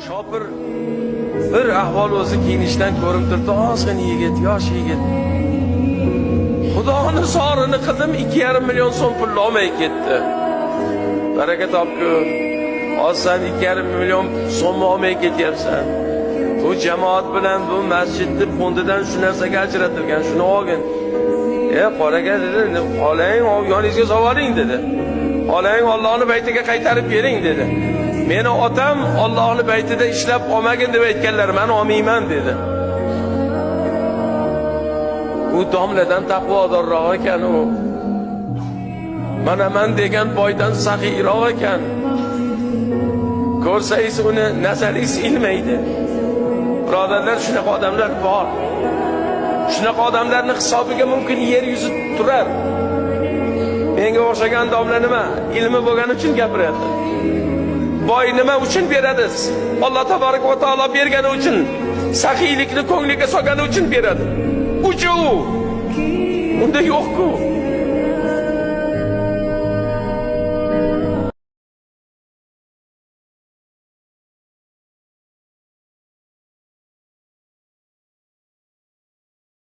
Shopir bir ahvol o'zi kiyinishdan ko'rinib turdi, ozg'in yigit, yosh yigit. Xudoning sorini qildim, 2,5 million so'm pul olmay ketdi. Baraka topgur. Hozir sen 2,5 million so'm olmay ketyapsan. Bu jamoat bilan bu masjidni fondidan shu narsaga ajratilgan, shuni olgin. Qoraga dedi, xolang yoningizga savoring dedi. Xolang Allohning baytiga qaytarib bering dedi. Meni otam Allohning baytida ishlab olmagin deb aytganlar, men olmayman dedi. U domladan taqvodorroq ekan u. Mana men degan boydan saxiyroq ekan. Ko'rsangiz uni nazaringiz ilmaydi. Birodarlar, shunaqa odamlar bor. Shunaqa odamlarning hisobiga mumkin yer yuzi turar. Menga o'xshagan domla nima? Ilmi bo'lgani uchun gapiryapti. Boy nima uchun beradi? Alloh taborak va taolo bergani uchun, saxiylikni ko'ngliga solgani uchun beradi. Uchu. Unda yo'q-ku.